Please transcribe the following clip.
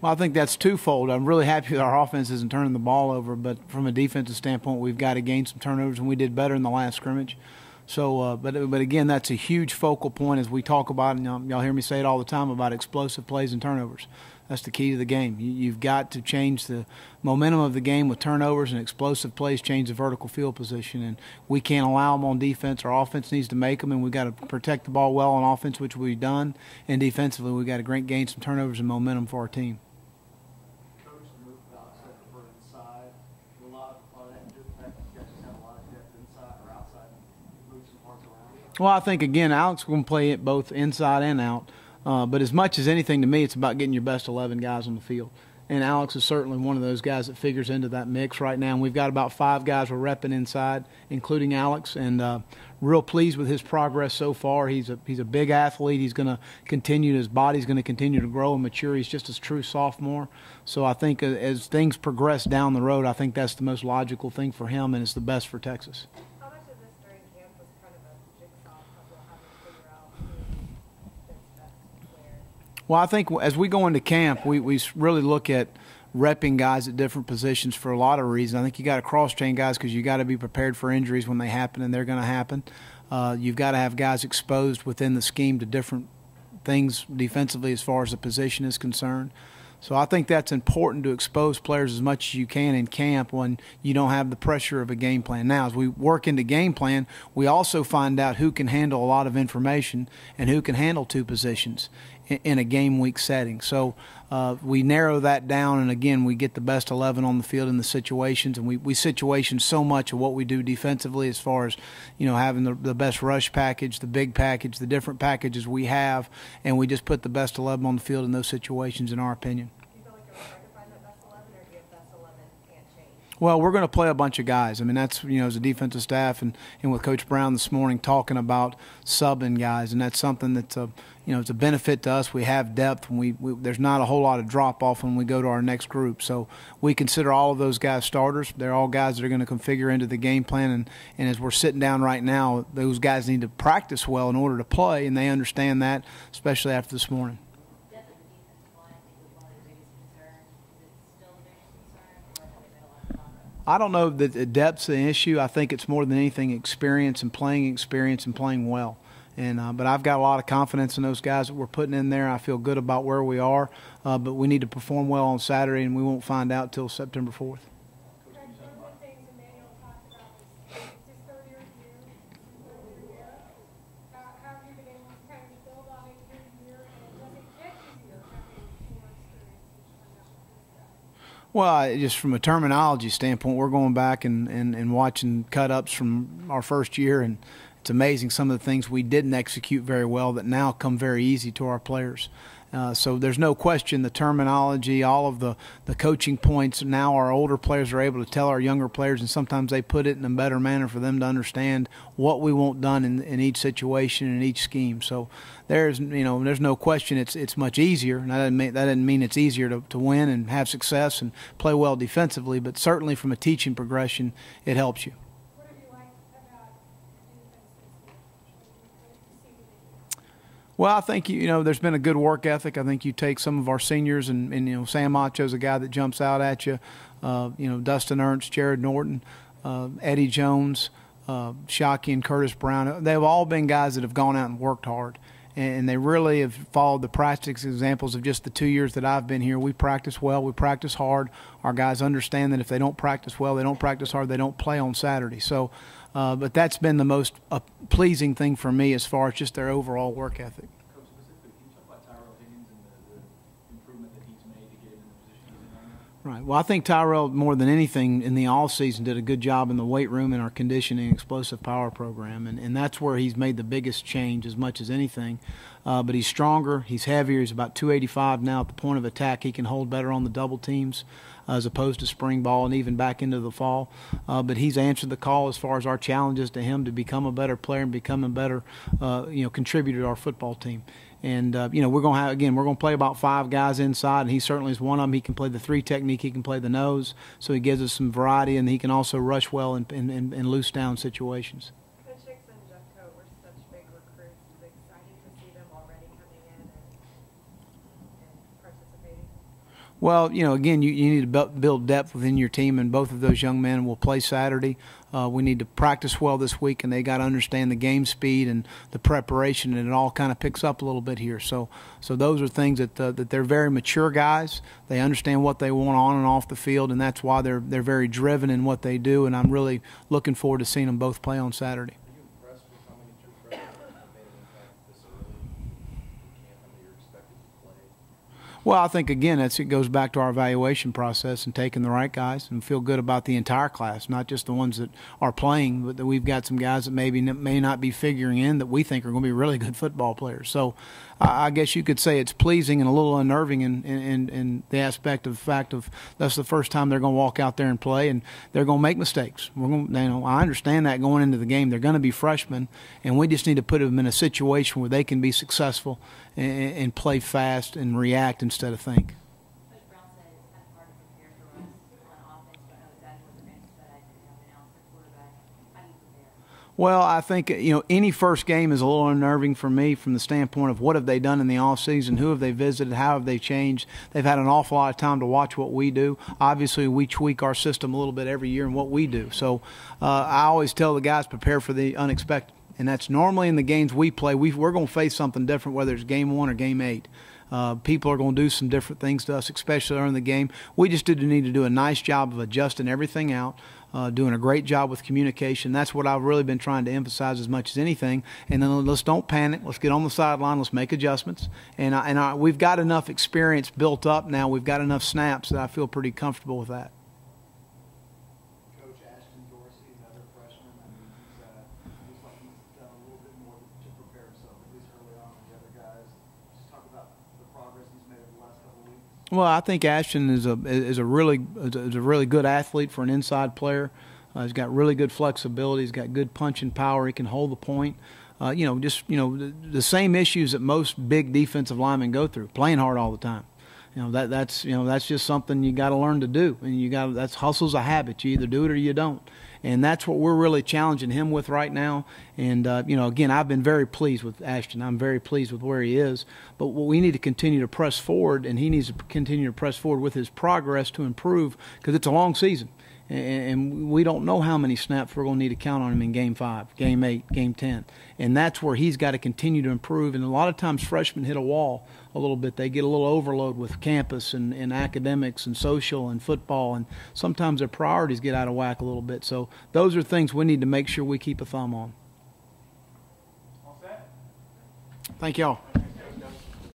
Well, I think that's twofold. I'm really happy that our offense isn't turning the ball over, but from a defensive standpoint, we've got to gain some turnovers, and we did better in the last scrimmage. So, but again, that's a huge focal point as we talk about, and y'all hear me say it all the time about explosive plays and turnovers. That's the key to the game. You've got to change the momentum of the game with turnovers, and explosive plays change the vertical field position. And we can't allow them on defense. Our offense needs to make them, and we've got to protect the ball well on offense, which we've done. And defensively, we've got to gain some turnovers and momentum for our team. Well, I think, again, Alex is going to play it both inside and out. But as much as anything to me, it's about getting your best 11 guys on the field. And Alex is certainly one of those guys that figures into that mix right now. And we've got about 5 guys we're repping inside, including Alex. And real pleased with his progress so far. He's a big athlete. He's going to continue. His body's going to continue to grow and mature. He's just a true sophomore. So I think as things progress down the road, I think that's the most logical thing for him, and it's the best for Texas. Well, I think as we go into camp, we really look at repping guys at different positions for a lot of reasons. I think you got to cross-train guys because you got to be prepared for injuries when they happen, and they're going to happen. You've got to have guys exposed within the scheme to different things defensively as far as the position is concerned. So I think that's important to expose players as much as you can in camp when you don't have the pressure of a game plan. Now, as we work into game plan, we also find out who can handle a lot of information and who can handle 2 positions in a game week setting. So we narrow that down, and again, we get the best 11 on the field in the situations, and we situation so much of what we do defensively as far as, having the best rush package, the big package, the different packages we have, and we just put the best 11 on the field in those situations, in our opinion. Well, we're going to play a bunch of guys. I mean, that's, as a defensive staff and with Coach Brown this morning talking about subbing guys, and that's something that's it's a benefit to us. We have depth, and there's not a whole lot of drop-off when we go to our next group. So we consider all of those guys starters. They're all guys that are going to configure into the game plan, and as we're sitting down right now, those guys need to practice well in order to play, and they understand that, especially after this morning. I don't know that the depth's an issue. I think it's more than anything experience and playing well. And but I've got a lot of confidence in those guys that we're putting in there. I feel good about where we are, but we need to perform well on Saturday, and we won't find out till September 4th. Well, just from a terminology standpoint, we're going back and watching cut-ups from our first year, and it's amazing some of the things we didn't execute very well that now come very easy to our players. So there's no question the terminology, all of the coaching points, now our older players are able to tell our younger players, and sometimes they put it in a better manner for them to understand what we want done in each situation and each scheme. So there's no question it's much easier, and that doesn't mean it's easier to win and have success and play well defensively, but certainly from a teaching progression, it helps you. Well, I think, there's been a good work ethic. I think you take some of our seniors, and Sam Macho's a guy that jumps out at you. Dustin Ernst, Jared Norton, Eddie Jones, Shockey and Curtis Brown. They've all been guys that have gone out and worked hard. And they really have followed the practice examples of just the 2 years that I've been here. We practice well. We practice hard. Our guys understand that if they don't practice well, they don't practice hard, they don't play on Saturday. So, but that's been the most pleasing thing for me as far as just their overall work ethic. Coach, specifically, can you talk about Tyrell Higgins and the improvement that he's made to get him in the position he's in right now? Right. Well, I think Tyrell, more than anything, in the off-season did a good job in the weight room in our conditioning explosive power program, and that's where he's made the biggest change as much as anything. But he's stronger, he's heavier, he's about 285 now at the point of attack. He can hold better on the double teams as opposed to spring ball and even back into the fall. But he's answered the call as far as our challenges to him to become a better player and become a better contributor to our football team. And we're going to play about 5 guys inside, and he certainly is one of them. He can play the 3 technique, he can play the nose, so he gives us some variety, and he can also rush well in loose down situations. Well, again, you need to build depth within your team, and both of those young men will play Saturday. We need to practice well this week, and they got to understand the game speed and the preparation, and it all kind of picks up a little bit here. So those are things that they're very mature guys. They understand what they want on and off the field, and that's why they're very driven in what they do. And I'm really looking forward to seeing them both play on Saturday. Are you impressed with how many true freshmen have made an impact this early in camp and that you're expected to play? Well, I think, again, it goes back to our evaluation process and taking the right guys, and feel good about the entire class, not just the ones that are playing, but that we've got some guys that may not be figuring in that we think are going to be really good football players. So I guess you could say it's pleasing and a little unnerving in the aspect of the fact of that's the first time they're going to walk out there and play, and they're going to make mistakes. I understand that going into the game. They're going to be freshmen, and we just need to put them in a situation where they can be successful and play fast and react instead of think. Coach Brown said it's kind of hard to prepare for us on offense. You know exactly what they're going to expect and have an announced quarterback. How do you prepare? Well, I think any first game is a little unnerving for me from the standpoint of what have they done in the offseason, who have they visited, how have they changed. They've had an awful lot of time to watch what we do. Obviously, we tweak our system a little bit every year in what we do. So I always tell the guys prepare for the unexpected. And that's normally in the games we play. We're going to face something different, whether it's game 1 or game 8. People are going to do some different things to us, especially during the game. We just need to do a nice job of adjusting everything out, doing a great job with communication. That's what I've really been trying to emphasize as much as anything. And then let's don't panic. Let's get on the sideline. Let's make adjustments. And we've got enough experience built up now. We've got enough snaps that I feel pretty comfortable with that. Coach Ashton Dorsey, another freshman. I mean, looks like he's done a little bit more to prepare himself, at least early on than the other guys. Just talk about the progress he's made over the last couple of weeks. Well, I think Ashton is a really good athlete for an inside player. He's got really good flexibility. He's got good punching power. He can hold the point. The same issues that most big defensive linemen go through, playing hard all the time. That's just something you got to learn to do, and that's hustle's a habit. You either do it or you don't, and that's what we're really challenging him with right now. And again, I've been very pleased with Ashton. I'm very pleased with where he is. But we need to continue to press forward, and he needs to continue to press forward with his progress to improve, because it's a long season. And we don't know how many snaps we're going to need to count on him in Game 5, Game 8, Game 10. And that's where he's got to continue to improve. And a lot of times freshmen hit a wall a little bit. They get a little overload with campus and academics and social and football. And sometimes their priorities get out of whack a little bit. So those are things we need to make sure we keep a thumb on. All set? Thank y'all.